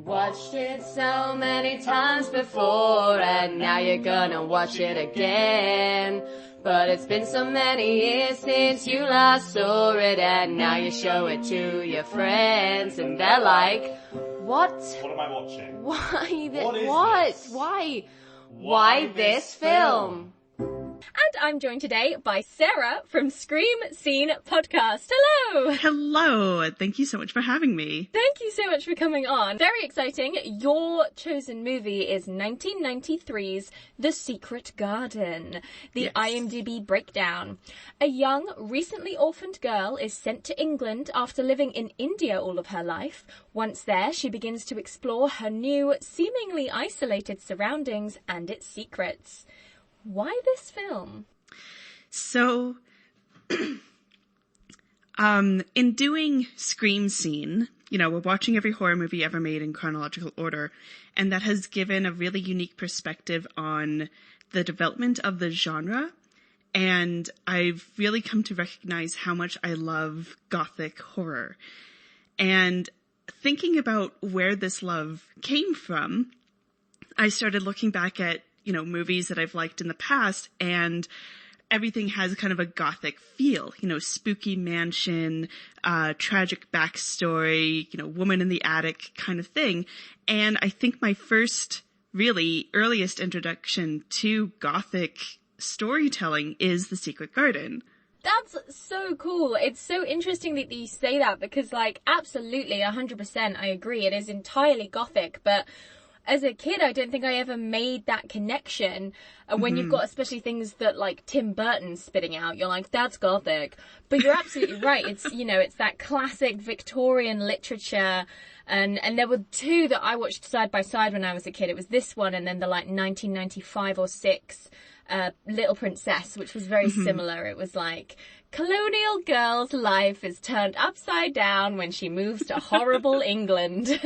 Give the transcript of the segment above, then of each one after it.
Watched it so many times before, and now you're gonna watch it again. But it's been so many years since you last saw it, and now you show it to your friends, and they're like, what? What am I watching? Why this film? And I'm joined today by Sarah from Scream Scene Podcast. Hello! Hello! Thank you so much for having me. Thank you so much for coming on. Very exciting. Your chosen movie is 1993's The Secret Garden. The IMDb breakdown. A young, recently orphaned girl is sent to England after living in India all of her life. Once there, she begins to explore her new, seemingly isolated surroundings and its secrets. Why this film? So, in doing Scream Scene, we're watching every horror movie ever made in chronological order, and that has given a really unique perspective on the development of the genre, and I've really come to recognize how much I love Gothic horror. And thinking about where this love came from, I started looking back at movies that I've liked in the past, and everything has kind of a Gothic feel, spooky mansion, tragic backstory, woman in the attic kind of thing. And I think my first really earliest introduction to Gothic storytelling is The Secret Garden. That's so cool. It's so interesting that you say that because, absolutely, 100% I agree. It is entirely Gothic, but as a kid, I don't think I ever made that connection. When you've got especially things that Tim Burton's spitting out, you're like, that's Gothic. But you're absolutely right. It's, it's that classic Victorian literature. And there were two that I watched side by side when I was a kid. It was this one and then the 1995 or 6 Little Princess, which was very similar. It was colonial girl's life is turned upside down when she moves to horrible England.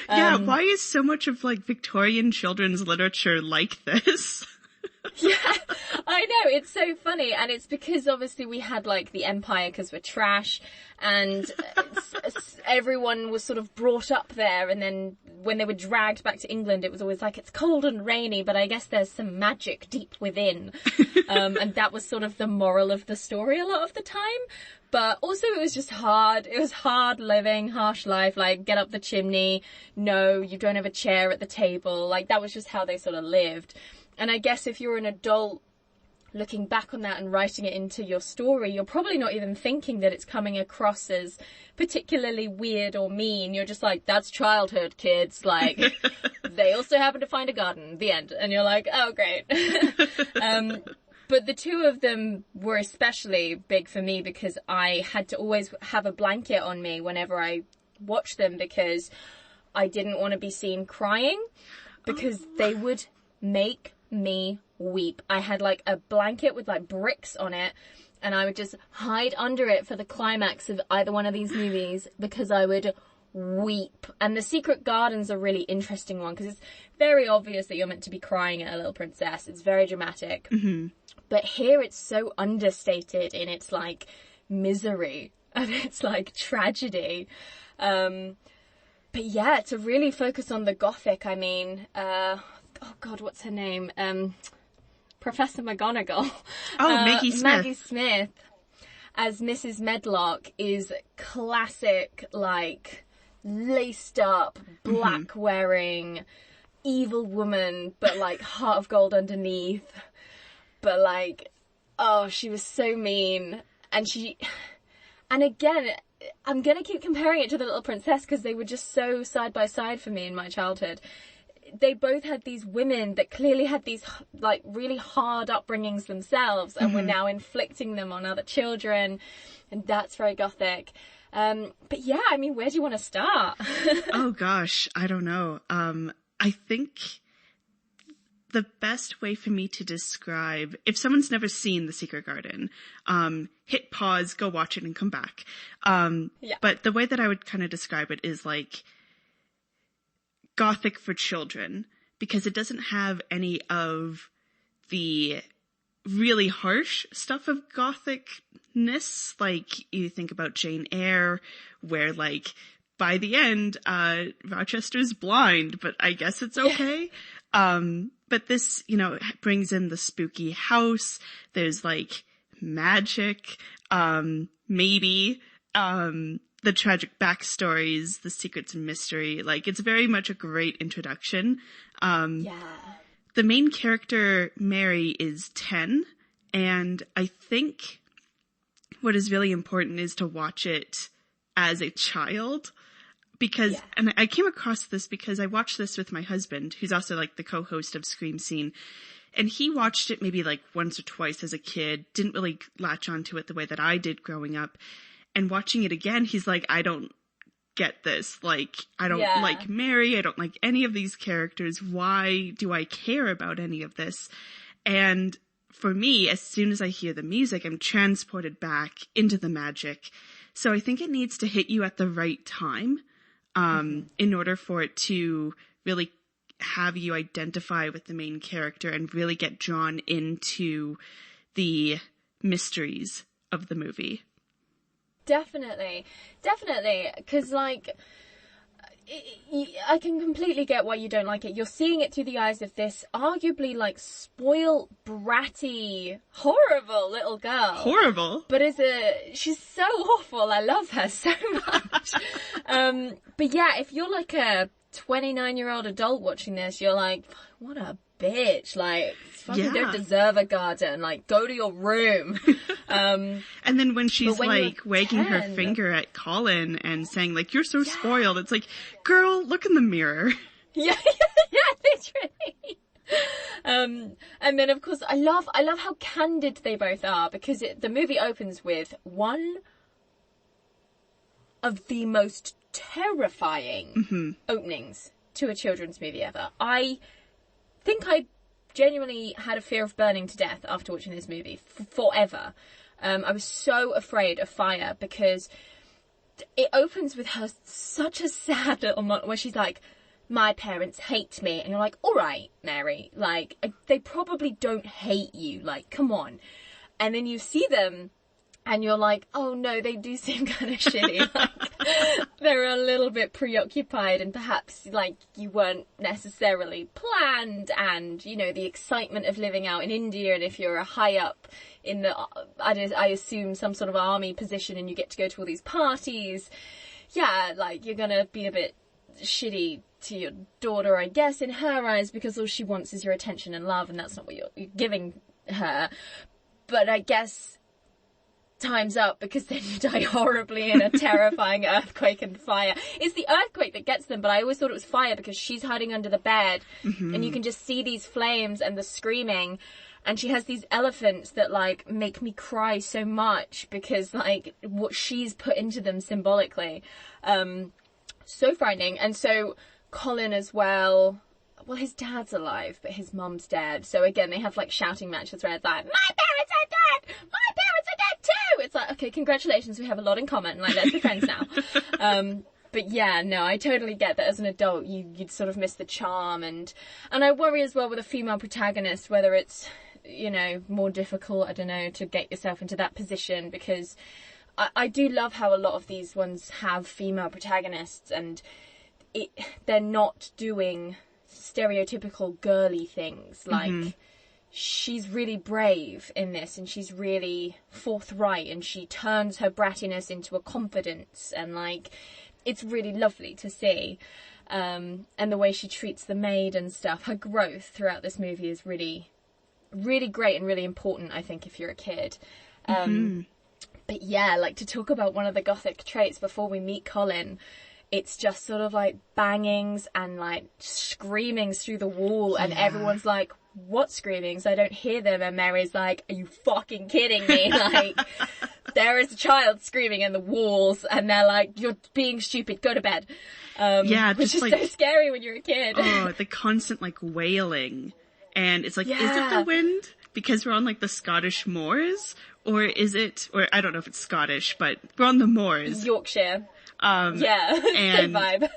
Why is so much of Victorian children's literature like this? Yeah, I know, it's so funny, and it's because obviously we had the Empire because we're trash, and everyone was sort of brought up there, and then when they were dragged back to England it was always it's cold and rainy, but I guess there's some magic deep within. And that was sort of the moral of the story a lot of the time. But also it was just hard. It was hard living, harsh life, get up the chimney, no, you don't have a chair at the table. That was just how they sort of lived. And I guess if you're an adult looking back on that and writing it into your story, you're probably not even thinking that it's coming across as particularly weird or mean. You're just that's childhood, kids. They also happen to find a garden, the end. And you're like, oh, great. But the two of them were especially big for me because I had to always have a blanket on me whenever I watched them because I didn't want to be seen crying because they would make me weep. I had a blanket with bricks on it, and I would just hide under it for the climax of either one of these movies because I would weep. And The Secret Garden's a really interesting one because it's very obvious that you're meant to be crying at a Little Princess. It's very dramatic. But here it's so understated in its misery and its tragedy. But yeah, to really focus on the Gothic, I mean, oh God, what's her name? Professor McGonagall. Oh, Maggie Smith. Maggie Smith as Mrs. Medlock is classic, laced up, black wearing, evil woman, but heart of gold underneath. But oh, she was so mean. And again, I'm going to keep comparing it to The Little Princess because they were just so side by side for me in my childhood. They both had these women that clearly had these really hard upbringings themselves and were now inflicting them on other children, and that's very Gothic. But yeah, I mean, where do you want to start? Oh gosh, I don't know. I think the best way for me to describe, if someone's never seen The Secret Garden, hit pause, go watch it and come back. But the way that I would kind of describe it is Gothic for children, because it doesn't have any of the really harsh stuff of Gothicness. You think about Jane Eyre, where by the end, Rochester's blind, but I guess it's okay. But this, brings in the spooky house. There's like magic, maybe, the tragic backstories, the secrets and mystery. Like, it's very much a great introduction. The main character, Mary, is 10, and I think what is really important is to watch it as a child. Because, and I came across this because I watched this with my husband, who's also like the co-host of Scream Scene. And he watched it maybe like once or twice as a kid, didn't really latch onto it the way that I did growing up. And watching it again, he's like, I don't get this. Like, I don't like Mary. I don't like any of these characters. Why do I care about any of this? And for me, as soon as I hear the music, I'm transported back into the magic. So I think it needs to hit you at the right time. In order for it to really have you identify with the main character and really get drawn into the mysteries of the movie. Definitely. Because, like, I can completely get why you don't like it. You're seeing it through the eyes of this arguably, like, spoiled, bratty, horrible little girl. Horrible? But she's so awful. I love her so much. But yeah, if you're like a 29-year-old adult watching this, you're like, what a bitch. Like, fucking don't deserve a garden. Like, go to your room. And then when she's like wagging her finger at Colin and saying like, you're so spoiled. It's like, girl, look in the mirror. Yeah, literally. And then of course I love how candid they both are, because the movie opens with one of the most terrifying openings to a children's movie ever. I think I genuinely had a fear of burning to death after watching this movie forever. I was so afraid of fire because it opens with her such a sad little moment where she's like, my parents hate me. And you're like, all right, Mary, like, they probably don't hate you. Like, come on. And then you see them and you're like, oh no, they do seem kind of shitty. Like, they're a little bit preoccupied and perhaps like you weren't necessarily planned, and the excitement of living out in India, and if you're a high up in the, I assume some sort of army position and you get to go to all these parties, like you're gonna be a bit shitty to your daughter, I guess, in her eyes, because all she wants is your attention and love, and that's not what you're giving her. But I guess time's up, because then you die horribly in a terrifying earthquake and fire. It's the earthquake that gets them, but I always thought it was fire because she's hiding under the bed and you can just see these flames and the screaming, and she has these elephants that like make me cry so much because like what she's put into them symbolically. So frightening. And so Colin as well, his dad's alive, but his mum's dead. So again, they have like shouting matches where it's like, my parents are dead! My parents are dead too! It's like, okay, congratulations, we have a lot in common. Like, let's be friends now. But yeah, no, I totally get that as an adult, you'd sort of miss the charm. And I worry as well with a female protagonist, whether it's, more difficult, I don't know, to get yourself into that position, because I do love how a lot of these ones have female protagonists, and they're not doing stereotypical girly things. Like, she's really brave in this, and she's really forthright, and she turns her brattiness into a confidence, and like, it's really lovely to see. And the way she treats the maid and stuff, her growth throughout this movie is really, really great and really important, I think, if you're a kid. But yeah, like, to talk about one of the Gothic traits before we meet Colin, it's just sort of like bangings and like screamings through the wall, and everyone's like, what screamings? I don't hear them. And Mary's like, are you fucking kidding me? Like, there is a child screaming in the walls, and they're like, you're being stupid, go to bed. Which is like, so scary when you're a kid. Oh, the constant like wailing. And it's like, is it the wind? Because we're on like the Scottish moors, or is it, or I don't know if it's Scottish, but we're on the moors. Yorkshire. And same vibe.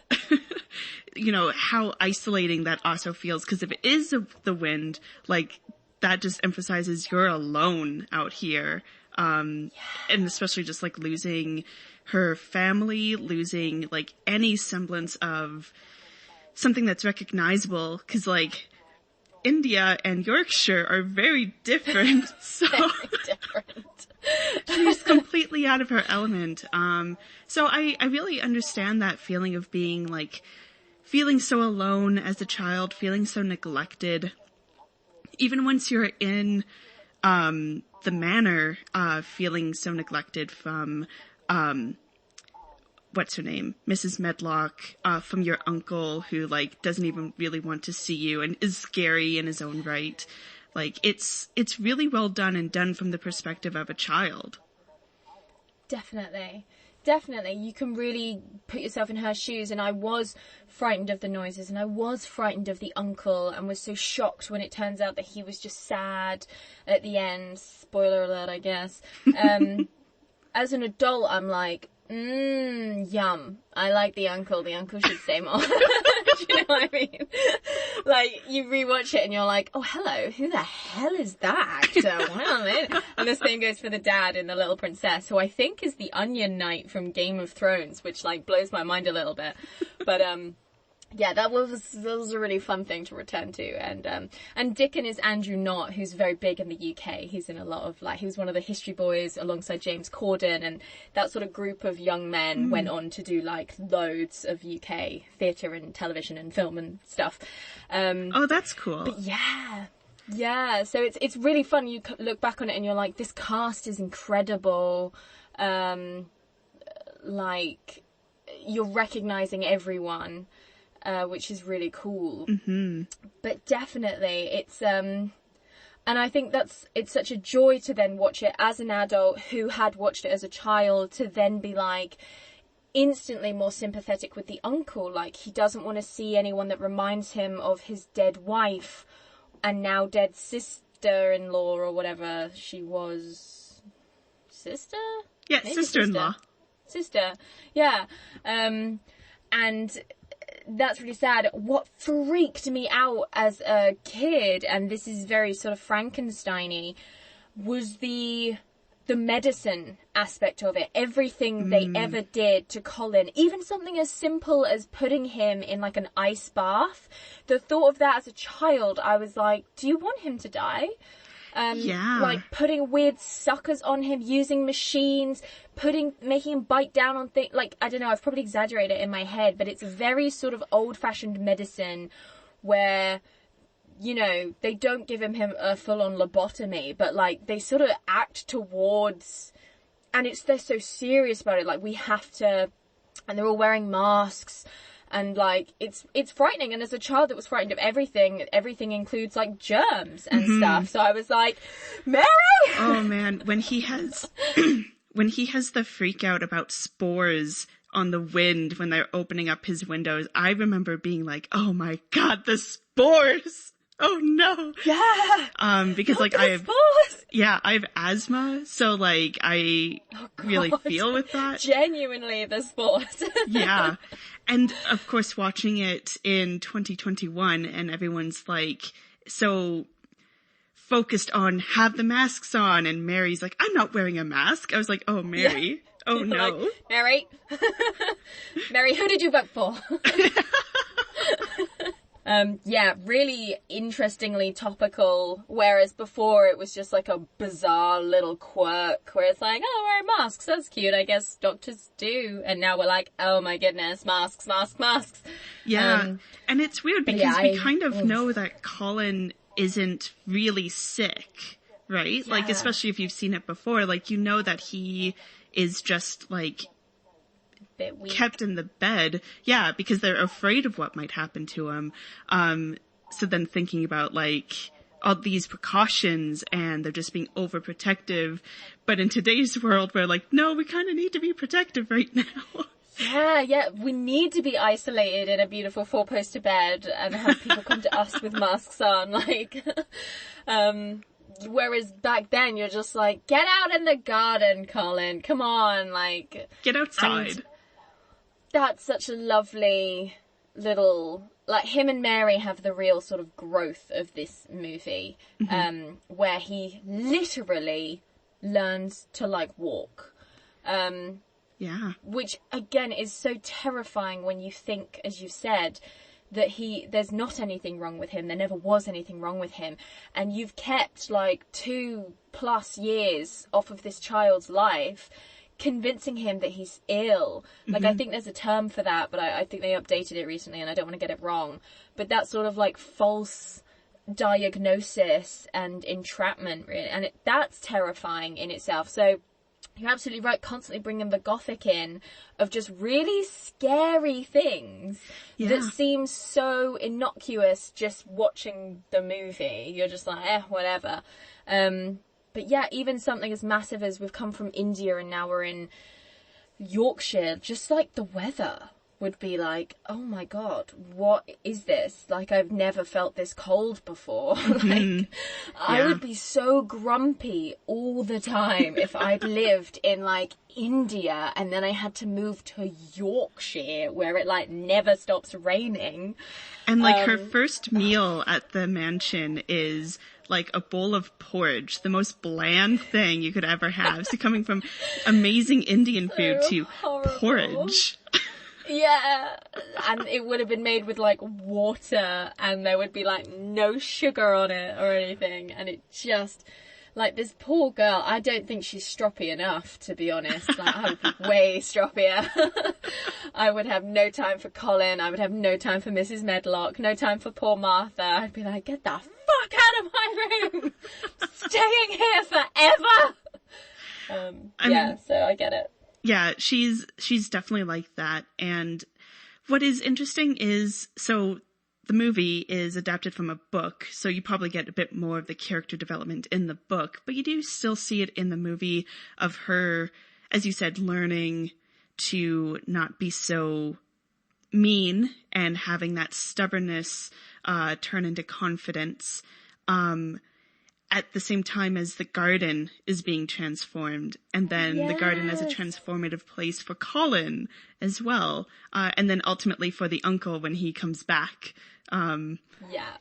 How isolating that also feels, because if it is the wind, like, that just emphasizes you're alone out here. And especially just like losing her family losing, like, any semblance of something that's recognizable, because, like, India and Yorkshire are very different, so Very different. she's completely out of her element. So I really understand that feeling of being, like, feeling so alone as a child, feeling so neglected. Even once you're in the manor, feeling so neglected from what's her name? Mrs. Medlock, from your uncle who, like, doesn't even really want to see you and is scary in his own right. Like, it's really well done and done from the perspective of a child. Definitely. Definitely. You can really put yourself in her shoes, and I was frightened of the noises, and I was frightened of the uncle, and was so shocked when it turns out that he was just sad at the end. Spoiler alert, I guess. As an adult, I'm like, yum. I like the uncle. The uncle should stay more. Do you know what I mean? Like, you rewatch it and you're like, oh, hello, who the hell is that actor? Wow. And the same goes for the dad in The Little Princess, who I think is the Onion Knight from Game of Thrones, which, like, blows my mind a little bit. But, yeah, that was a really fun thing to return to. And Dickon is Andrew Knott, who's very big in the UK. He's in a lot of, like, he was one of the History Boys alongside James Corden, and that sort of group of young men went on to do, like, loads of UK theatre and television and film and stuff. Oh, that's cool. But yeah, so it's really fun. You look back on it and you're like, this cast is incredible. Like, you're recognising everyone. Which is really cool. Mm-hmm. But definitely it's, and I think it's such a joy to then watch it as an adult who had watched it as a child, to then be like instantly more sympathetic with the uncle. Like, he doesn't want to see anyone that reminds him of his dead wife and now dead sister-in-law or whatever she was. Sister? Yeah, maybe sister-in-law. Sister, yeah. And that's really sad. What freaked me out as a kid, and this is very sort of Frankenstein-y, was the medicine aspect of it. Everything they ever did to Colin, even something as simple as putting him in, like, an ice bath. The thought of that as a child, I was like, do you want him to die? Like, putting weird suckers on him, using machines, making him bite down on things. Like, I don't know, I've probably exaggerated it in my head, but it's a very sort of old-fashioned medicine where, you know, they don't give him a full-on lobotomy, but, like, they sort of act towards, and they're so serious about it, like, we have to, and they're all wearing masks. And, like, it's frightening. And as a child that was frightened of everything, everything includes, like, germs and stuff. So I was like, Mary! Oh, man. When he has the freak out about spores on the wind when they're opening up his windows, I remember being like, oh, my God, the spores! Oh, no! Yeah! Because, like, I have asthma, so, like, I really feel with that. Genuinely the spores. Yeah. And, of course, watching it in 2021 and everyone's, like, so focused on have the masks on, and Mary's like, I'm not wearing a mask. I was like, oh, Mary. Yeah. Oh, no. Like, Mary? Mary, who did you vote for? Yeah, really interestingly topical, whereas before it was just like a bizarre little quirk where it's like, oh, wearing masks, that's cute, I guess doctors do. And now we're like, oh my goodness, masks. Yeah, and it's weird because we kind of know that Colin isn't really sick, right? Yeah. Like, especially if you've seen it before, like, you know that he is just, like, kept in the bed, yeah, because they're afraid of what might happen to him. So then thinking about, like, all these precautions and they're just being overprotective. But in today's world, we're like, no, we kind of need to be protective right now. Yeah, we need to be isolated in a beautiful four-poster bed and have people come to us with masks on, like, whereas back then you're just like, get out in the garden, Colin, come on, like, get outside. That's such a lovely little, like, him and Mary have the real sort of growth of this movie, where he literally learns to, like, walk. Yeah. Which, again, is so terrifying when you think, as you've said, that there's not anything wrong with him. There never was anything wrong with him. And you've kept, like, 2+ years off of this child's life, convincing him that he's ill. Like, I think there's a term for that, but I think they updated it recently, and I don't want to get it wrong. But that sort of, like, false diagnosis and entrapment, really. And that's terrifying in itself. So you're absolutely right, constantly bringing the Gothic in of just really scary things that seem so innocuous just watching the movie. You're just like, whatever. But yeah, even something as massive as we've come from India and now we're in Yorkshire, just like the weather would be like, oh my God, what is this? Like, I've never felt this cold before. Like, I would be so grumpy all the time if I'd lived in, like, India and then I had to move to Yorkshire where it, like, never stops raining. And, like, her first meal at the mansion is, like, a bowl of porridge, the most bland thing you could ever have. So coming from amazing Indian food to horrible. Porridge. Yeah, and it would have been made with, like, water, and there would be, like, no sugar on it or anything, and it just, like, this poor girl, I don't think she's stroppy enough, to be honest. Like, I would be way stroppier. I would have no time for Colin, I would have no time for Mrs. Medlock, no time for poor Martha. I'd be like, get the fuck out of my room! Staying here forever! So I get it. Yeah, she's definitely like that. And what is interesting is, so the movie is adapted from a book, so you probably get a bit more of the character development in the book, but you do still see it in the movie of her, as you said, learning to not be so mean and having that stubbornness turn into confidence. At the same time as the garden is being transformed, and then the garden as a transformative place for Colin as well, and then ultimately for the uncle when he comes back.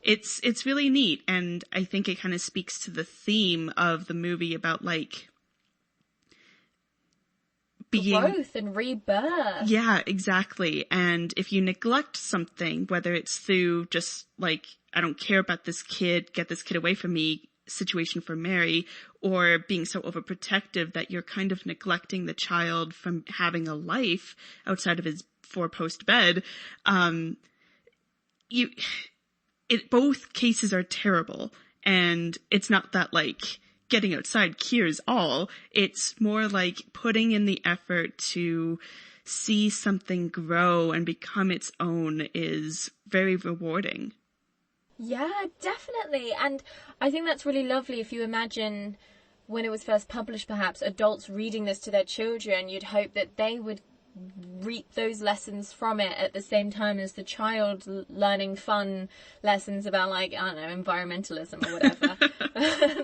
It's really neat, and I think it kind of speaks to the theme of the movie about, like, being growth and rebirth. Yeah, exactly. And if you neglect something, whether it's through just, like, I don't care about this kid, get this kid away from me situation for Mary, or being so overprotective that you're kind of neglecting the child from having a life outside of his 4-post bed, both cases are terrible. And it's not that, like, getting outside cures all. It's more like putting in the effort to see something grow and become its own is very rewarding. Yeah, definitely. And I think that's really lovely. If you imagine when it was first published, perhaps adults reading this to their children, you'd hope that they would reap those lessons from it at the same time as the child learning fun lessons about, like, I don't know, environmentalism or whatever.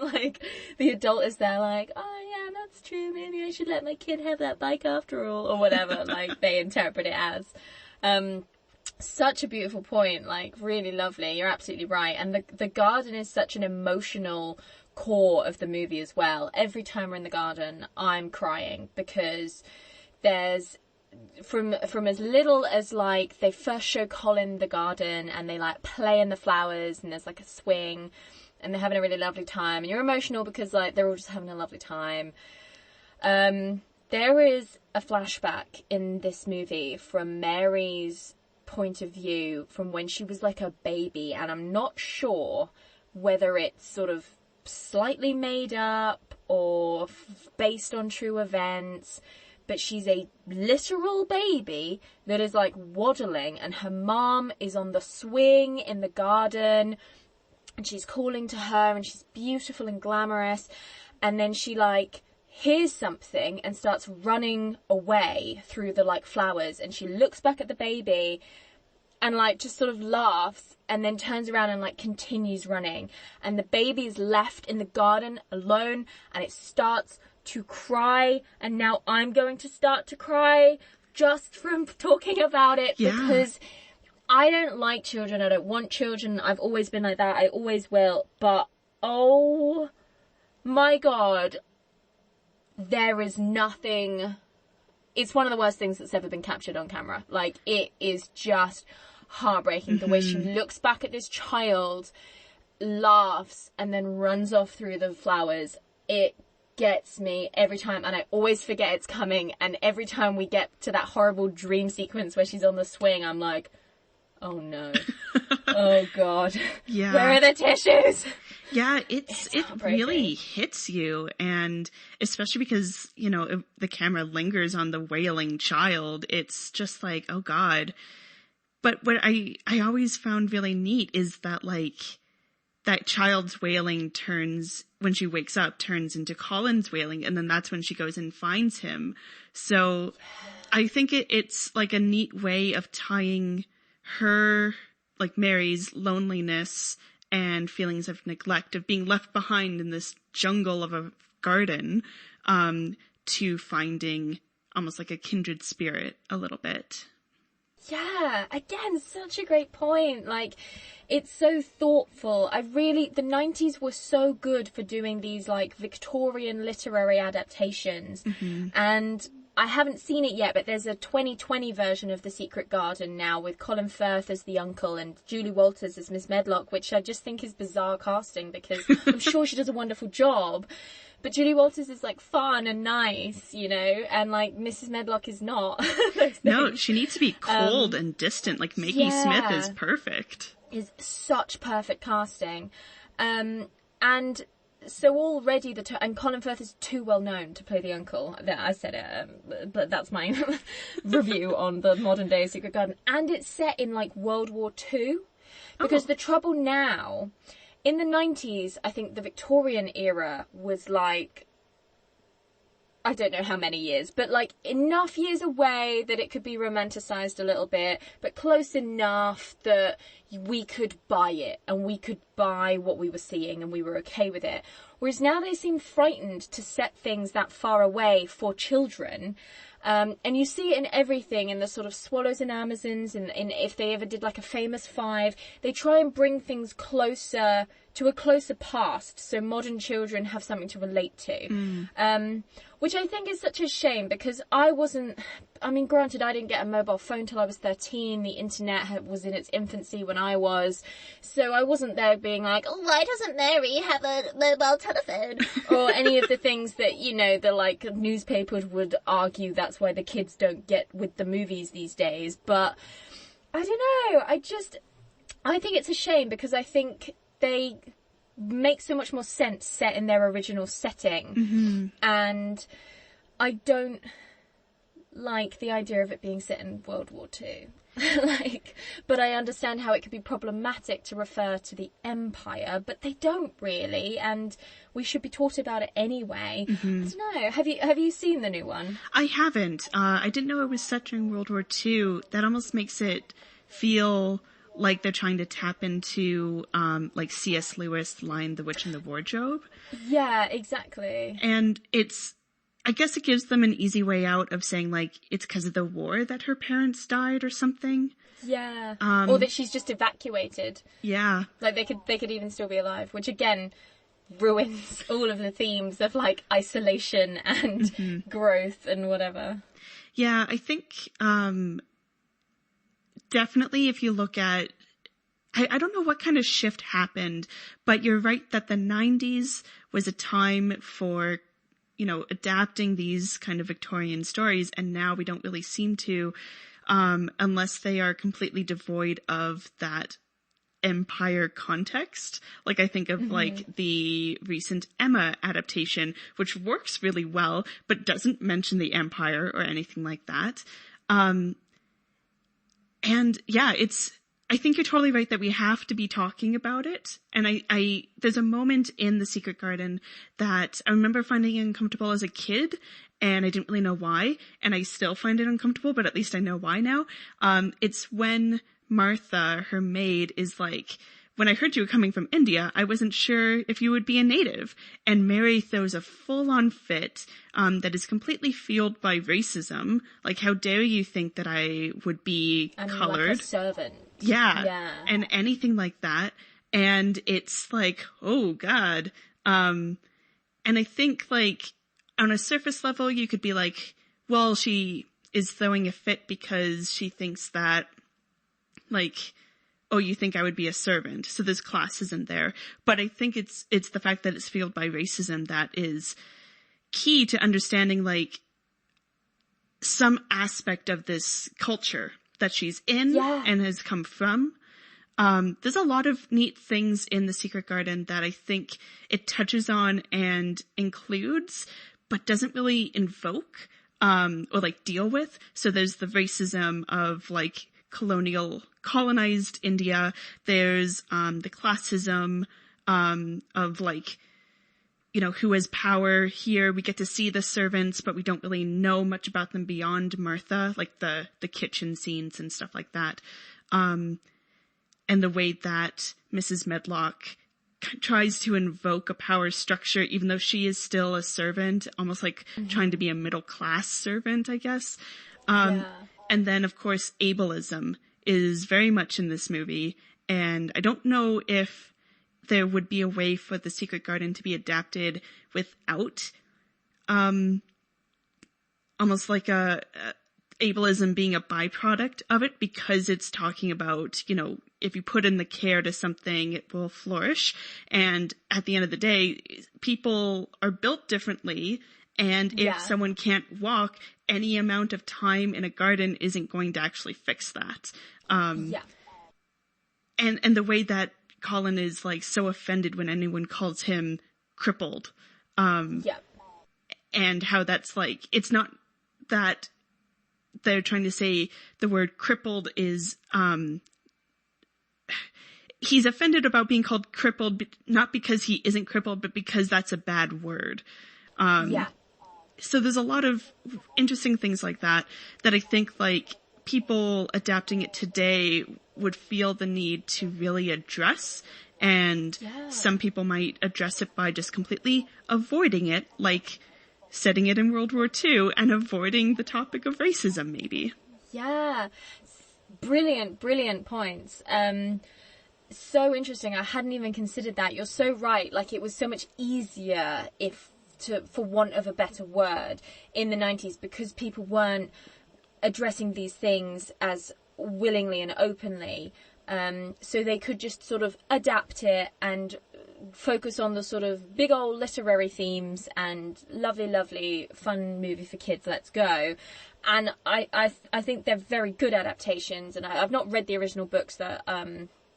Like, the adult is there like, oh yeah, that's true, maybe I should let my kid have that bike after all, or whatever, like, they interpret it as. Such a beautiful point, like, really lovely. You're absolutely right. And the garden is such an emotional core of the movie as well. Every time we're in the garden, I'm crying, because there's, from as little as, like, they first show Colin the garden and they, like, play in the flowers and there's, like, a swing and they're having a really lovely time, and you're emotional because, like, they're all just having a lovely time. There is a flashback in this movie from Mary's point of view from when she was, like, a baby, and I'm not sure whether it's sort of slightly made up or based on true events, but she's a literal baby that is, like, waddling, and her mom is on the swing in the garden and she's calling to her and she's beautiful and glamorous, and then she, like, hears something and starts running away through the, like, flowers, and she looks back at the baby and, like, just sort of laughs and then turns around and, like, continues running, and the baby is left in the garden alone and it starts to cry, and now I'm going to start to cry just from talking about it, because I don't like children, I don't want children, I've always been like that, I always will, but oh my God, there is nothing it's one of the worst things that's ever been captured on camera. Like, it is just heartbreaking. The way she looks back at this child, laughs, and then runs off through the flowers. It gets me every time, and I always forget it's coming, and every time we get to that horrible dream sequence where she's on the swing, I'm like, oh no. Oh God. Yeah. Where are the tissues? Yeah, it really hits you, and especially because, you know, if the camera lingers on the wailing child, it's just like, oh God. But what I always found really neat is that, like, that child's wailing turns, when she wakes up, turns into Colin's wailing, and then that's when she goes and finds him. So I think it's like a neat way of tying her, like Mary's loneliness and feelings of neglect, of being left behind in this jungle of a garden, to finding almost like a kindred spirit a little bit. Yeah, again, such a great point. Like, it's so thoughtful. The 90s were so good for doing these, like, Victorian literary adaptations. And I haven't seen it yet, but there's a 2020 version of The Secret Garden now with Colin Firth as the uncle and Julie Walters as Miss Medlock, which I just think is bizarre casting because I'm sure she does a wonderful job. But Julie Walters is, like, fun and nice, you know, and, like, Mrs. Medlock is not. No, she needs to be cold and distant. Like, Maggie Smith is perfect. Is such perfect casting. And so already and Colin Firth is too well known to play the uncle. I said it, but that's my review on the modern day Secret Garden. And it's set in, like, World War II. Because the trouble now, in the 90s, I think the Victorian era was, like, I don't know how many years, but, like, enough years away that it could be romanticised a little bit, but close enough that we could buy it, and we could buy what we were seeing, and we were okay with it. Whereas now they seem frightened to set things that far away for children. And you see it in everything, in the sort of Swallows and Amazons, and in if they ever did, like, a Famous Five, they try and bring things closer to a closer past, so modern children have something to relate to. Which I think is such a shame, because granted, I didn't get a mobile phone till I was 13, the internet was in its infancy when I was, so I wasn't there being like, oh, why doesn't Mary have a mobile telephone? Or any of the things that, you know, the, like, newspapers would argue that's why the kids don't get with the movies these days. But I don't know, I think it's a shame, because I think they make so much more sense set in their original setting. And I don't like the idea of it being set in World War II. But I understand how it could be problematic to refer to the Empire, but they don't really, and we should be taught about it anyway. I don't know. Have you seen the new one? I haven't. I didn't know it was set during World War II. That almost makes it feel like they're trying to tap into, like C.S. Lewis' line, The Witch in the Wardrobe. Yeah, exactly. And I guess it gives them an easy way out of saying, like, it's because of the war that her parents died or something. Yeah. Or that she's just evacuated. Yeah. Like, they could even still be alive, which again ruins all of the themes of, like, isolation and growth and whatever. Yeah, I think, definitely if you look at, I don't know what kind of shift happened, but you're right that the 90s was a time for, you know, adapting these kind of Victorian stories, and now we don't really seem to, unless they are completely devoid of that Empire context. Like, I think of like the recent Emma adaptation, which works really well, but doesn't mention the Empire or anything like that. And yeah, I think you're totally right that we have to be talking about it. And there's a moment in The Secret Garden that I remember finding uncomfortable as a kid, and I didn't really know why. And I still find it uncomfortable, but at least I know why now. It's when Martha, her maid, is like, when I heard you were coming from India, I wasn't sure if you would be a native. And Mary throws a full-on fit that is completely fueled by racism. Like, how dare you think that I would be colored? Like a servant. Yeah. And anything like that. And it's like, oh, God. And I think, like, on a surface level, you could be like, well, she is throwing a fit because she thinks that, like, oh, you think I would be a servant, so this class isn't there. But I think it's the fact that it's fueled by racism that is key to understanding, like, some aspect of this culture that she's in and has come from. There's a lot of neat things in The Secret Garden that I think it touches on and includes, but doesn't really invoke, or like deal with. So there's the racism of like colonized India. There's, the classism, of like, you know, who has power here. We get to see the servants, but we don't really know much about them beyond Martha, like the kitchen scenes and stuff like that. And the way that Mrs. Medlock tries to invoke a power structure, even though she is still a servant, almost like trying to be a middle class servant, I guess. And then, of course, ableism is very much in this movie. And I don't know if there would be a way for The Secret Garden to be adapted without, almost like ableism being a byproduct of it, because it's talking about, you know, if you put in the care to something, it will flourish. And at the end of the day, people are built differently. And if someone can't walk, any amount of time in a garden isn't going to actually fix that. And the way that Colin is like so offended when anyone calls him crippled. And how that's like, it's not that they're trying to say the word crippled is, he's offended about being called crippled, not because he isn't crippled, but because that's a bad word. So there's a lot of interesting things like that I think like people adapting it today would feel the need to really address. And some people might address it by just completely avoiding it, like setting it in World War II and avoiding the topic of racism, maybe. Yeah. Brilliant points. So interesting. I hadn't even considered that. You're so right. Like, it was so much easier, for want of a better word, in the 90s, because people weren't addressing these things as willingly and openly. So they could just sort of adapt it and focus on the sort of big old literary themes and lovely fun movie for kids, let's go. And I think they're very good adaptations, and I've not read the original books that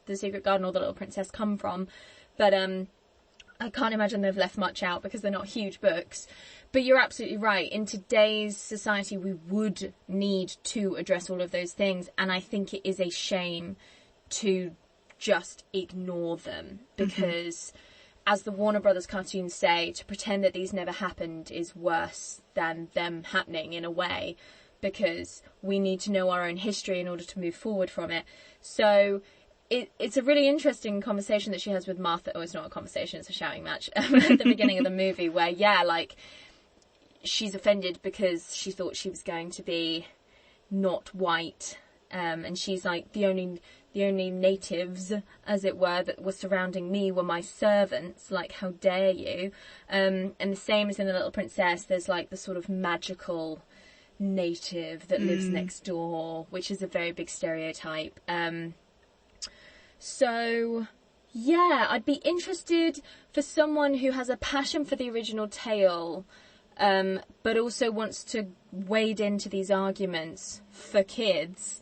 The Secret Garden or The Little Princess come from, but I can't imagine they've left much out because they're not huge books. But you're absolutely right. In today's society, we would need to address all of those things, and I think it is a shame to just ignore them, because as the Warner Brothers cartoons say, to pretend that these never happened is worse than them happening, in a way, because we need to know our own history in order to move forward from it. So it's a really interesting conversation that she has with Martha. Oh, it's not a conversation, it's a shouting match at the beginning of the movie, where like she's offended because she thought she was going to be not white, and she's like, the only natives, as it were, that were surrounding me were my servants. Like, how dare you? And the same as in The Little Princess, there's like the sort of magical native that lives next door, which is a very big stereotype. So, yeah, I'd be interested for someone who has a passion for the original tale, but also wants to wade into these arguments for kids,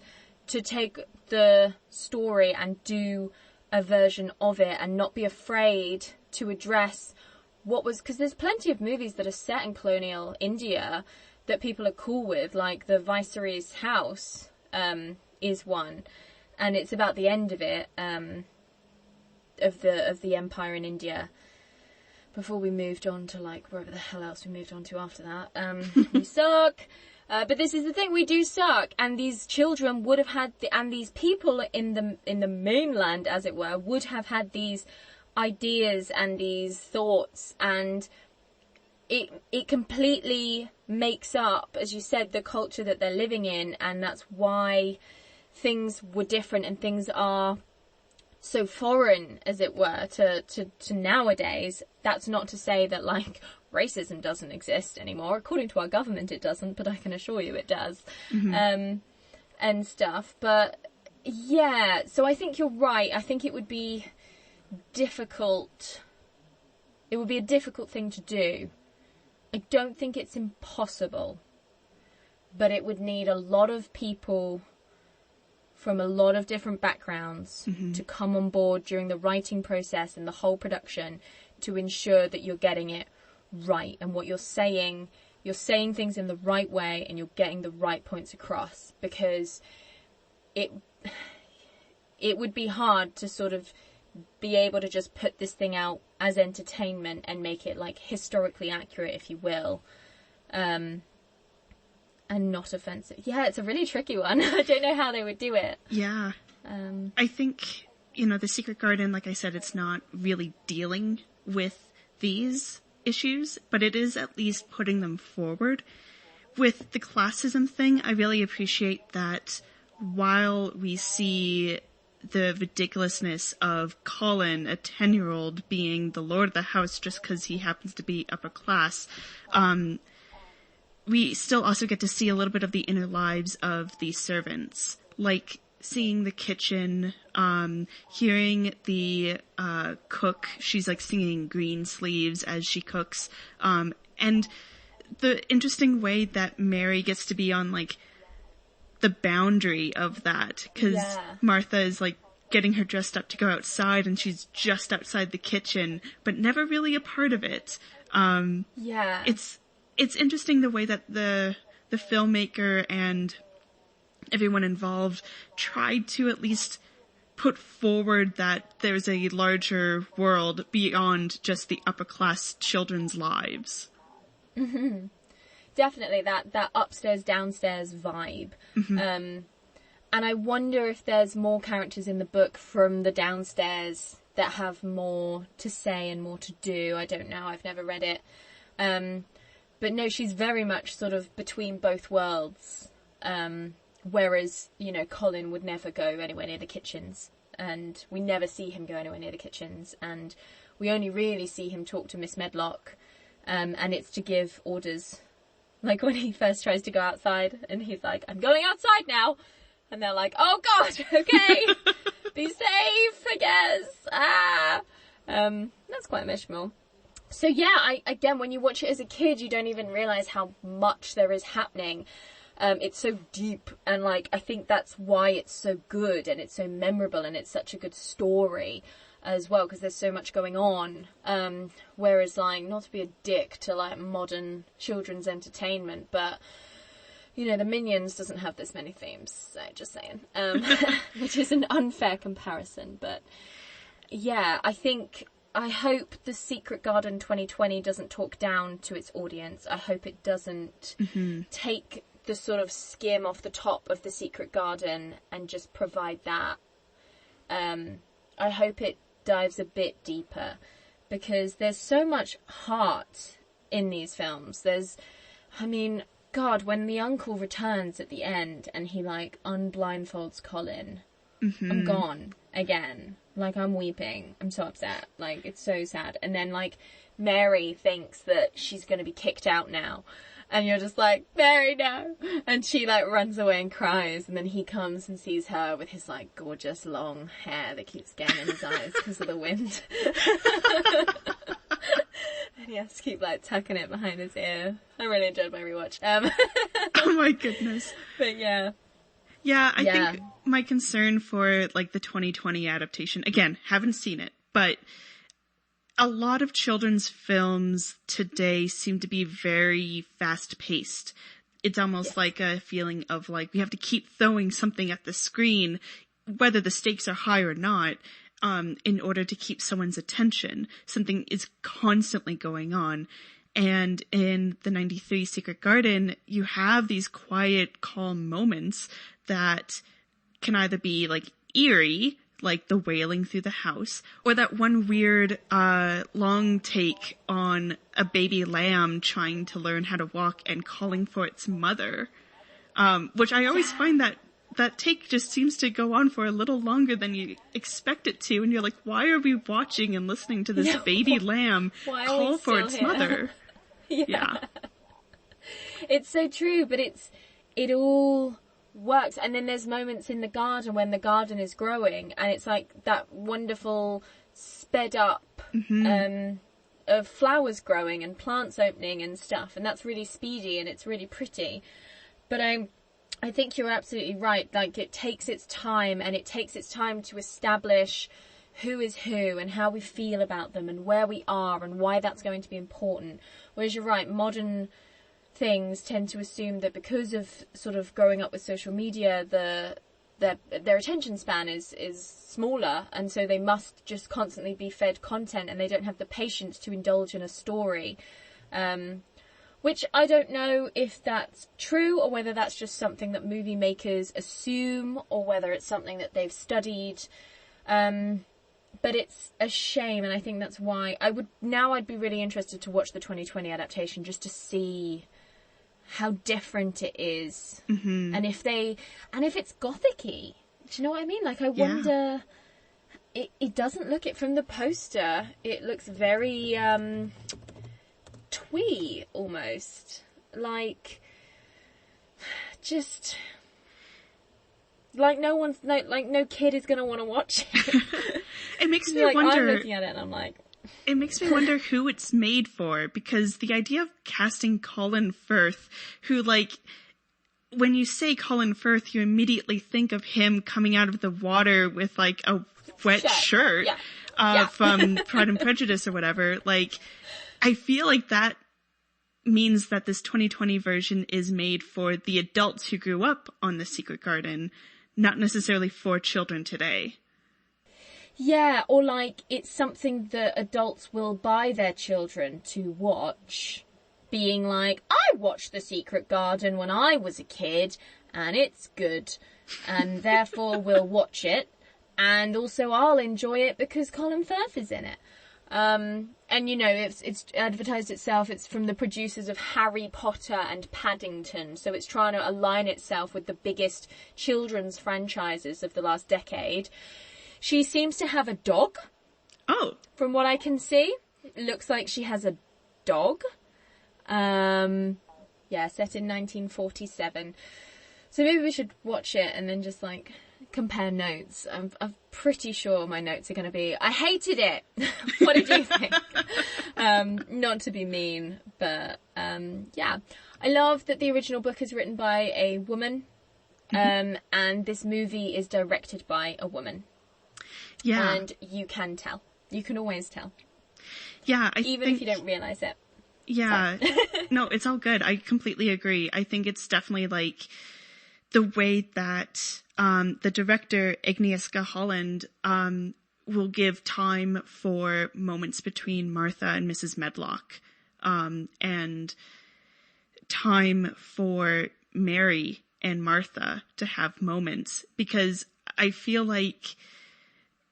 to take the story and do a version of it and not be afraid to address what was, because there's plenty of movies that are set in colonial India that people are cool with, like The Viceroy's House is one, and it's about the end of it, of the empire in India, before we moved on to like wherever the hell else we moved on to after that. We suck. But this is the thing, we do suck, and these children would have had, and these people in the mainland, as it were, would have had these ideas and these thoughts, and it completely makes up, as you said, the culture that they're living in, and that's why things were different and things are so foreign, as it were, to nowadays. That's not to say that, like, racism doesn't exist anymore. According to our government, it doesn't, but I can assure you it does. And stuff. But, yeah, so I think you're right. I think it would be difficult. It would be a difficult thing to do. I don't think it's impossible. But it would need a lot of people from a lot of different backgrounds to come on board during the writing process and the whole production to ensure that you're getting it right, and what you're saying things in the right way, and you're getting the right points across, because it would be hard to sort of be able to just put this thing out as entertainment and make it, like, historically accurate, if you will, and not offensive. Yeah, it's a really tricky one. I don't know how they would do it. Yeah. I think, The Secret Garden, like I said, it's not really dealing with these issues, but it is at least putting them forward. With the classism thing, I really appreciate that while we see the ridiculousness of Colin, a 10-year-old, being the lord of the house just because he happens to be upper class, we still also get to see a little bit of the inner lives of the servants, like seeing the kitchen, hearing the cook. She's like singing Green Sleeves as she cooks, and the interesting way that Mary gets to be on like the boundary of that, because Martha is like getting her dressed up to go outside, and she's just outside the kitchen, but never really a part of it. It's interesting the way that the filmmaker and everyone involved tried to at least put forward that there's a larger world beyond just the upper class children's lives. Definitely that upstairs downstairs vibe. And I wonder if there's more characters in the book from the downstairs that have more to say and more to do. I don't know, I've never read it. But no, she's very much sort of between both worlds. Whereas, Colin would never go anywhere near the kitchens. And we never see him go anywhere near the kitchens. And we only really see him talk to Miss Medlock. And it's to give orders. Like when he first tries to go outside and he's like, I'm going outside now. And they're like, oh God, okay. Be safe, I guess. That's quite emotional. So yeah, again, when you watch it as a kid, you don't even realise how much there is happening. It's so deep, and like I think that's why it's so good and it's so memorable and it's such a good story as well, because there's so much going on. Whereas, like, not to be a dick to like modern children's entertainment, but the Minions doesn't have this many themes, so just saying, which is an unfair comparison. But yeah, I hope The Secret Garden 2020 doesn't talk down to its audience. I hope it doesn't take the sort of skim off the top of The Secret Garden and just provide that. I hope it dives a bit deeper, because there's so much heart in these films. God, when the uncle returns at the end and he like unblindfolds Colin, I'm gone again. Like, I'm weeping. I'm so upset. Like, it's so sad. And then, like, Mary thinks that she's going to be kicked out now. And you're just like, Mary, no. And she, like, runs away and cries. And then he comes and sees her with his, like, gorgeous long hair that keeps getting in his eyes because of the wind. And he has to keep, like, tucking it behind his ear. I really enjoyed my rewatch. Oh, my goodness. But, yeah. Yeah, I think my concern for, like, the 2020 adaptation, again, haven't seen it, but a lot of children's films today seem to be very fast-paced. It's almost like a feeling of, like, we have to keep throwing something at the screen, whether the stakes are high or not, in order to keep someone's attention. Something is constantly going on. And in the 93 Secret Garden, you have these quiet, calm moments that can either be, like, eerie, like the wailing through the house, or that one weird, long take on a baby lamb trying to learn how to walk and calling for its mother. Which I always find that that take just seems to go on for a little longer than you expect it to, and you're like, why are we watching and listening to this baby lamb call for its mother? Yeah. It's so true, but it all works. And then there's moments in the garden when the garden is growing, and it's like that wonderful sped up of flowers growing and plants opening and stuff, and that's really speedy and it's really pretty. But I think you're absolutely right. Like, it takes its time, and it takes its time to establish who is who and how we feel about them and where we are and why that's going to be important. Whereas you're right, modern things tend to assume that because of sort of growing up with social media, their attention span is smaller, and so they must just constantly be fed content, and they don't have the patience to indulge in a story. Which I don't know if that's true, or whether that's just something that movie makers assume, or whether it's something that they've studied. But it's a shame, and I think that's why I'd be really interested to watch the 2020 adaptation just to see how different it is. And if it's Gothic-y. Do you know what I mean? Like, I wonder, it doesn't look it from the poster. It looks very, twee almost, like, just like no kid is gonna want to watch it. It makes me like, wonder. I'm looking at it and I'm like, it makes me wonder who it's made for, because the idea of casting Colin Firth, who, like, when you say Colin Firth, you immediately think of him coming out of the water with, like, a wet shirt from Pride and Prejudice or whatever. Like, I feel like that means that this 2020 version is made for the adults who grew up on The Secret Garden, not necessarily for children today. Yeah, or like it's something that adults will buy their children to watch, being like, I watched The Secret Garden when I was a kid, and it's good, and therefore we'll watch it, and also I'll enjoy it because Colin Firth is in it. And you know, it's advertised itself, it's from the producers of Harry Potter and Paddington, so it's trying to align itself with the biggest children's franchises of the last decade. She seems to have a dog. Oh. From what I can see. It looks like she has a dog. Yeah, set in 1947. So maybe we should watch it and then just, like, compare notes. I'm pretty sure my notes are going to be, I hated it. What did you think? Not to be mean, but yeah. I love that the original book is written by a woman, and this movie is directed by a woman. Yeah. And you can tell. You can always tell. Yeah, Even if you don't realise it. Yeah. No, it's all good. I completely agree. I think it's definitely, like, the way that the director, Agnieszka Holland, will give time for moments between Martha and Mrs. Medlock, and time for Mary and Martha to have moments, because I feel like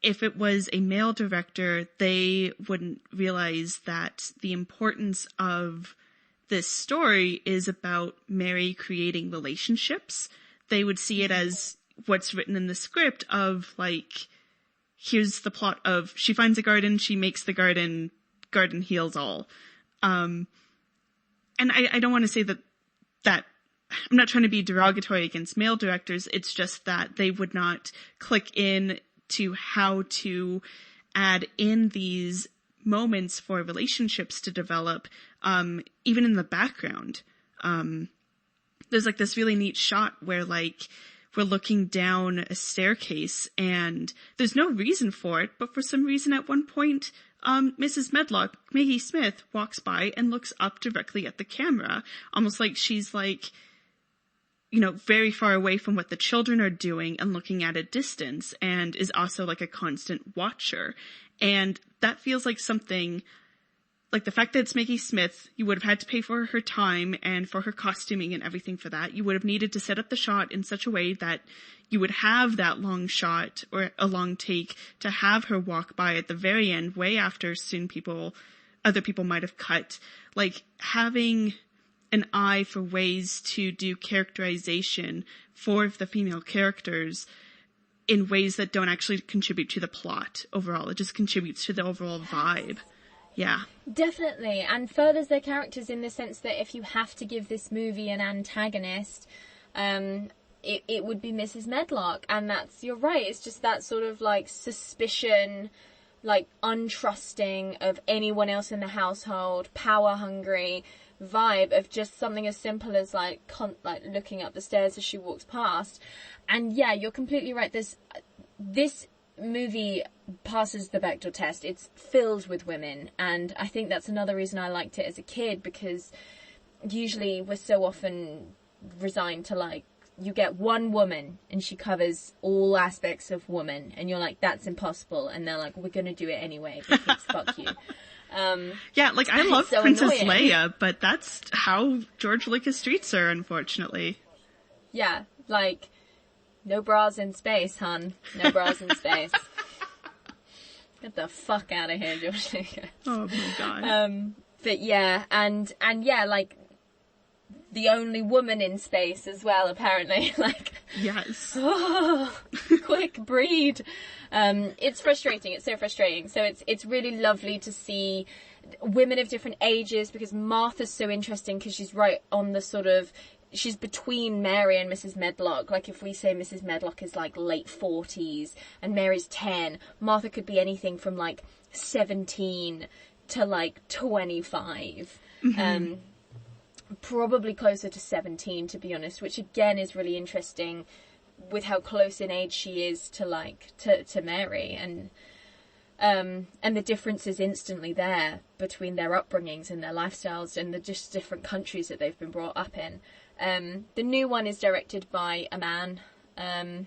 if it was a male director, they wouldn't realize that the importance of this story is about Mary creating relationships. They would see it as what's written in the script of, like, here's the plot of she finds a garden, she makes the garden heals all. And I don't want to say that I'm not trying to be derogatory against male directors. It's just that they would not click in to how to add in these moments for relationships to develop, even in the background. There's, like, this really neat shot where, like, we're looking down a staircase and there's no reason for it, but for some reason at one point, Mrs. Medlock, Maggie Smith, walks by and looks up directly at the camera, almost like she's, like, you know, very far away from what the children are doing and looking at a distance, and is also, like, a constant watcher. And that feels like something, like, the fact that it's Maggie Smith, you would have had to pay for her time and for her costuming and everything for that. You would have needed to set up the shot in such a way that you would have that long shot or a long take to have her walk by at the very end, way after other people might have cut. Like, having an eye for ways to do characterization for the female characters in ways that don't actually contribute to the plot overall. It just contributes to the overall vibe. Yeah. Definitely, and furthers their characters in the sense that if you have to give this movie an antagonist, it would be Mrs. Medlock, and you're right, it's just that sort of, like, suspicion, like, untrusting of anyone else in the household, power-hungry vibe of just something as simple as, like, looking up the stairs as she walks past. And, yeah, you're completely right, this movie passes the Bechdel test. It's filled with women, and I think that's another reason I liked it as a kid, because usually we're so often resigned to, like, you get one woman and she covers all aspects of woman, and you're like, that's impossible, and they're like, we're gonna do it anyway because fuck you. Yeah, like, I love so Princess annoying. Leia, but that's how George Lucas treats her, unfortunately. Yeah, like, no bras in space, hun. No bras in space. Get the fuck out of here, George Lucas. Oh my god. But yeah, and yeah, like, the only woman in space as well, apparently. Like, yes. Oh, quick, breed. It's frustrating. It's so frustrating. So it's really lovely to see women of different ages, because Martha's so interesting because she's right on the sort of, she's between Mary and Mrs. Medlock. Like, if we say Mrs. Medlock is, like, late 40s and Mary's 10, Martha could be anything from, like, 17 to, like, 25. Mm-hmm. Probably closer to 17, to be honest, which again is really interesting with how close in age she is to, like, to Mary, and the difference is instantly there between their upbringings and their lifestyles and the just different countries that they've been brought up in. The new one is directed by a man. I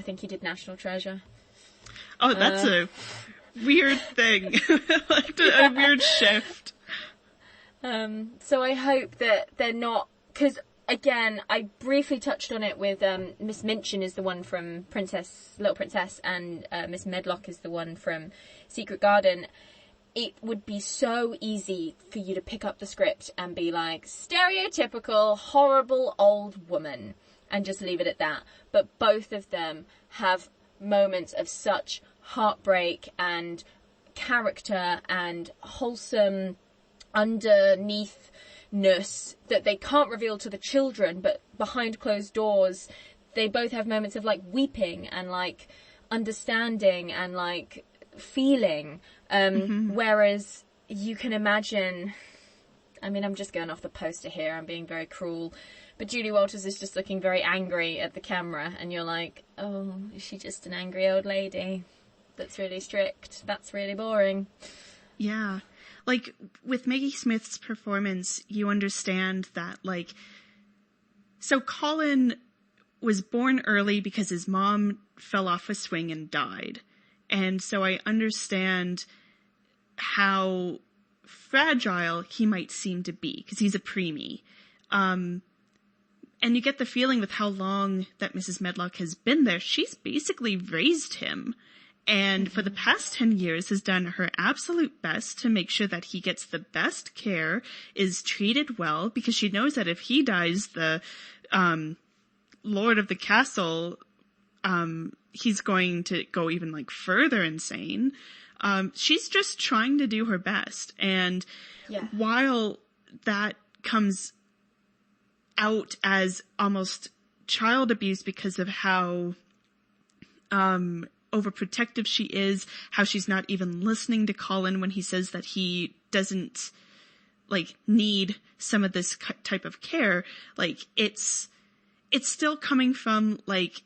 think he did National Treasure. Oh, that's a weird thing. Like, a weird shift. So I hope that they're not, because again, I briefly touched on it with Miss Minchin is the one from Little Princess, and Miss Medlock is the one from Secret Garden. It would be so easy for you to pick up the script and be like, stereotypical, horrible old woman, and just leave it at that. But both of them have moments of such heartbreak and character and wholesome underneathness that they can't reveal to the children, but behind closed doors they both have moments of, like, weeping and, like, understanding and, like, feeling, whereas you can imagine, I mean, I'm just going off the poster here, I'm being very cruel, but Julie Walters is just looking very angry at the camera, and you're like, oh, is she just an angry old lady that's really strict? That's really boring. Yeah. Like, with Maggie Smith's performance, you understand that, like, so Colin was born early because his mom fell off a swing and died. And so I understand how fragile he might seem to be, because he's a preemie. And you get the feeling with how long that Mrs. Medlock has been there, she's basically raised him. And for the past 10 years has done her absolute best to make sure that he gets the best care, is treated well, because she knows that if he dies, the Lord of the Castle, he's going to go even, like, further insane. She's just trying to do her best. And while that comes out as almost child abuse because of how overprotective she is, how she's not even listening to Colin when he says that he doesn't, like, need some of this type of care, like, it's still coming from, like,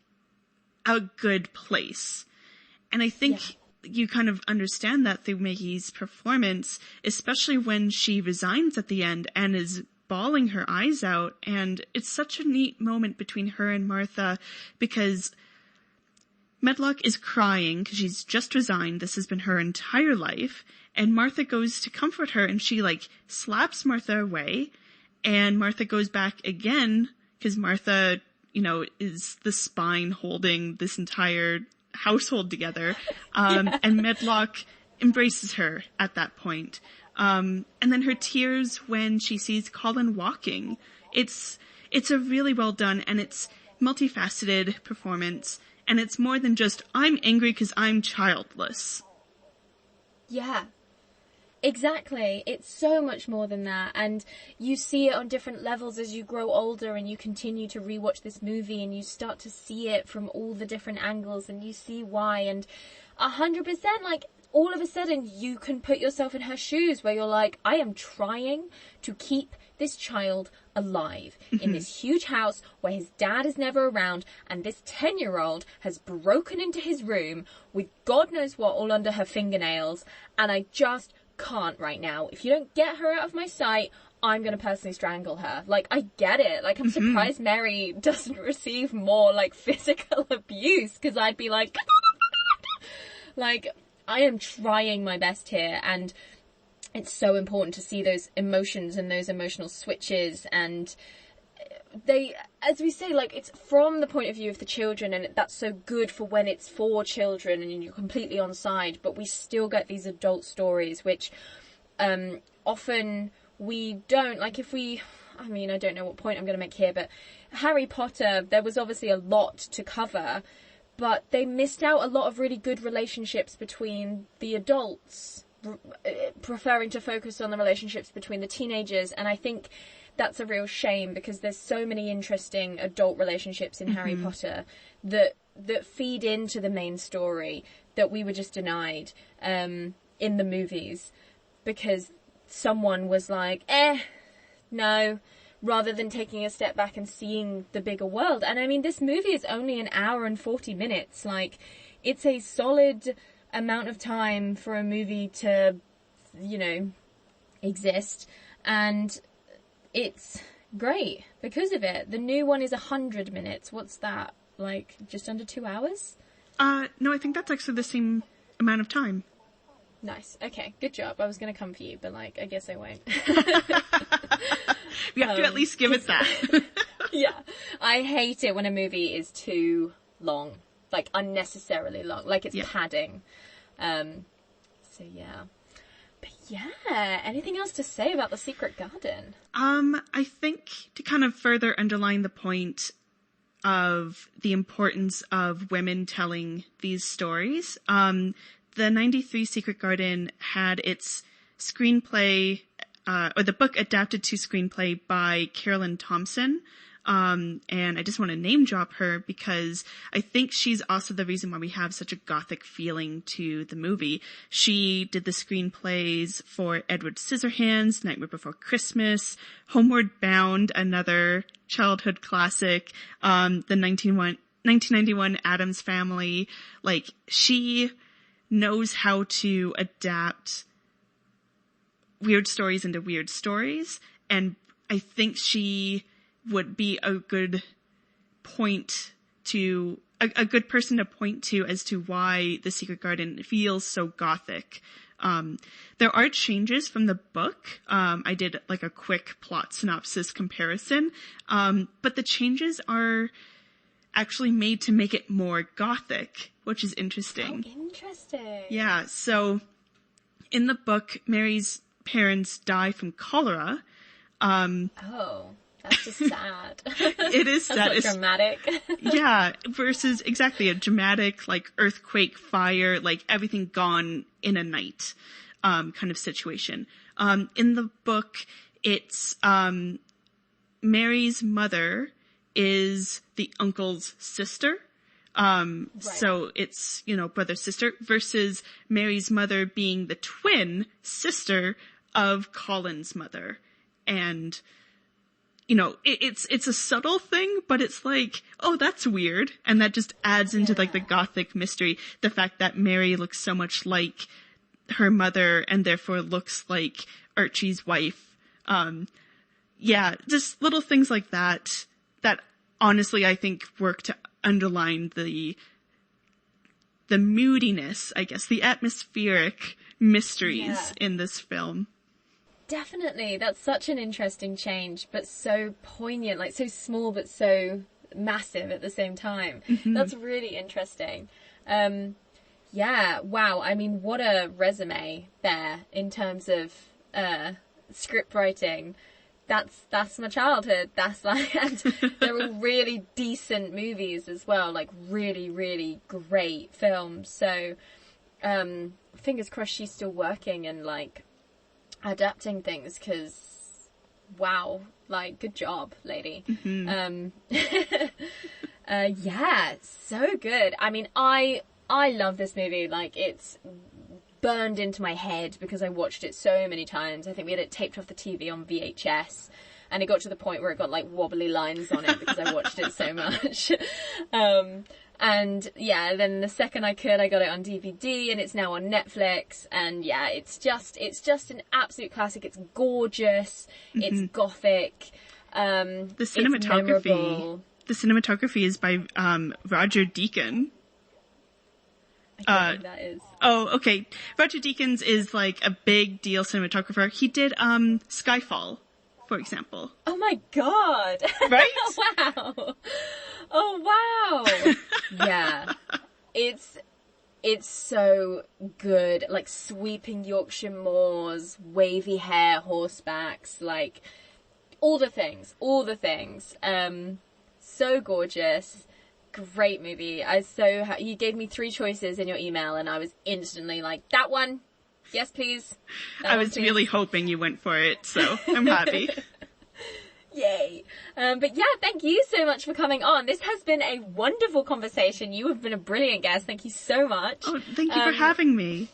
a good place. And I think you kind of understand that through Maggie's performance, especially when she resigns at the end and is bawling her eyes out. And it's such a neat moment between her and Martha, because Medlock is crying because she's just resigned. This has been her entire life. And Martha goes to comfort her, and she, like, slaps Martha away. And Martha goes back again because Martha, you know, is the spine holding this entire household together. And Medlock embraces her at that point. And then her tears when she sees Colin walking. It's a really well done, and it's multifaceted performance, and it's more than just, I'm angry because I'm childless. Yeah. Exactly. It's so much more than that, and you see it on different levels as you grow older and you continue to rewatch this movie, and you start to see it from all the different angles, and you see why, and 100%, like, all of a sudden you can put yourself in her shoes where you're like, I am trying to keep this child alive in this huge house where his dad is never around, and this 10-year-old has broken into his room with God knows what all under her fingernails, and I just can't right now. If you don't get her out of my sight, I'm going to personally strangle her. Like, I get it. Like, I'm surprised Mary doesn't receive more, like, physical abuse, because I'd be like, like, I am trying my best here, and it's so important to see those emotions and those emotional switches, and they, as we say, like, it's from the point of view of the children, and that's so good for when it's for children and you're completely on side, but we still get these adult stories, which often we don't, like, if we, I mean, I don't know what point I'm going to make here, but Harry Potter, there was obviously a lot to cover, but they missed out a lot of really good relationships between the adults, preferring to focus on the relationships between the teenagers, and I think that's a real shame, because there's so many interesting adult relationships in Harry Potter that feed into the main story that we were just denied in the movies, because someone was like, no, rather than taking a step back and seeing the bigger world. And I mean, this movie is only an hour and 40 minutes. Like, it's a solid amount of time for a movie to, you know, exist, and it's great because of it. The new one is 100 minutes. What's that? Like, just under 2 hours? No, I think that's actually the same amount of time. Nice. Okay, good job. I was going to come for you, but, like, I guess I won't. We have to at least give it that. Yeah. I hate it when a movie is too long. Like, unnecessarily long. Like, it's padding. So, yeah. But, yeah. Anything else to say about The Secret Garden? I think to kind of further underline the point of the importance of women telling these stories, the 93 Secret Garden had its screenplay, or the book adapted to screenplay by Carolyn Thompson. And I just want to name drop her because I think she's also the reason why we have such a Gothic feeling to the movie. She did the screenplays for Edward Scissorhands, Nightmare Before Christmas, Homeward Bound, another childhood classic, the 1991 Addams Family. Like, she knows how to adapt weird stories into weird stories, and I think she would be a good point to, a good person to point to as to why The Secret Garden feels so Gothic. There are changes from the book. I did like a quick plot synopsis comparison. But the changes are actually made to make it more Gothic, which is interesting. Oh, interesting. Yeah. So in the book, Mary's parents die from cholera. Oh. That's just sad. It is sad. That's dramatic. Yeah, versus exactly a dramatic, like, earthquake, fire, like, everything gone in a night, kind of situation. In the book, it's, Mary's mother is the uncle's sister. Right. So it's, you know, brother, sister, versus Mary's mother being the twin sister of Colin's mother. And, you know, it's a subtle thing, but it's like, oh, that's weird. And that just adds into like the Gothic mystery. The fact that Mary looks so much like her mother and therefore looks like Archie's wife. Yeah, just little things like that, that honestly I think work to underline the moodiness, I guess, the atmospheric mysteries in this film. Definitely. That's such an interesting change, but so poignant, like so small, but so massive at the same time. Mm-hmm. That's really interesting. Yeah. Wow. I mean, what a resume there in terms of script writing, that's my childhood. That's like, and they're all really decent movies as well, like really, really great films. So, fingers crossed she's still working and like adapting things, because wow, like good job, lady. Yeah, so good. I mean, I love this movie. Like, it's burned into my head because I watched it so many times. I think we had it taped off the TV on VHS, and it got to the point where it got like wobbly lines on it because I watched it so much. And yeah, then the second I could, I got it on DVD, and it's now on Netflix. And yeah, it's just an absolute classic. It's gorgeous. It's Gothic. The cinematography is by Roger Deakins. I don't know who that is. Oh, okay. Roger Deakins is like a big deal cinematographer. He did Skyfall, for example. Oh my god! Right? Wow! Oh wow! Yeah, it's so good. Like sweeping Yorkshire moors, wavy hair, horsebacks, like all the things. So gorgeous. Great movie. You gave me 3 choices in your email, and I was instantly like, that one. Yes, please. I was really hoping you went for it, so I'm happy. Yay. But yeah, thank you so much for coming on. This has been a wonderful conversation. You have been a brilliant guest. Thank you so much. Oh, thank you for having me.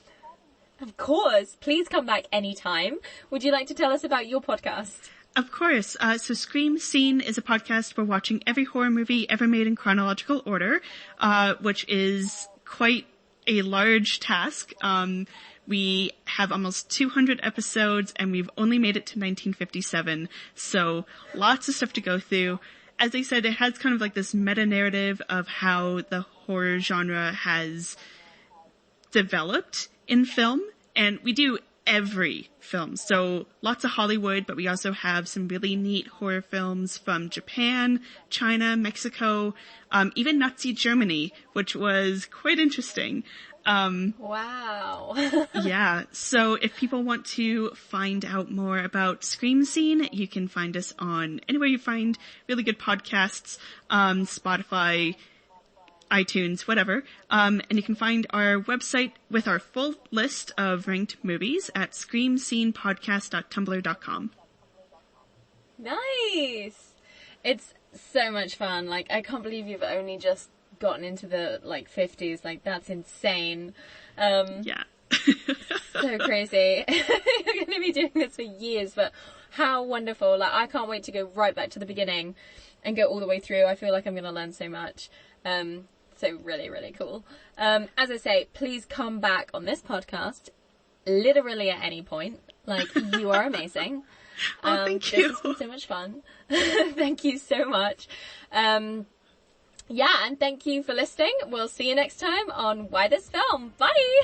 Of course. Please come back anytime. Would you like to tell us about your podcast? Of course. So Scream Scene is a podcast for watching every horror movie ever made in chronological order, which is quite a large task. We have almost 200 episodes, and we've only made it to 1957, so lots of stuff to go through. As I said, it has kind of like this meta-narrative of how the horror genre has developed in film, and we do every film. So lots of Hollywood, but we also have some really neat horror films from Japan, China, Mexico, even Nazi Germany, which was quite interesting. Wow. Yeah. So if people want to find out more about Scream Scene, you can find us on anywhere you find really good podcasts, Spotify, iTunes, whatever. And you can find our website with our full list of ranked movies at screamscenepodcast.tumblr.com. Nice. It's so much fun. Like, I can't believe you've only just gotten into the, like, 50s. Like, that's insane. Yeah. So crazy. You're going to be doing this for years, but how wonderful. Like, I can't wait to go right back to the beginning and go all the way through. I feel like I'm going to learn so much. So really, really cool. As I say, please come back on this podcast literally at any point. Like, you are amazing. Oh, thank you. This has been so much fun. Thank you so much. Yeah, and thank you for listening. We'll see you next time on Why This Film. Bye!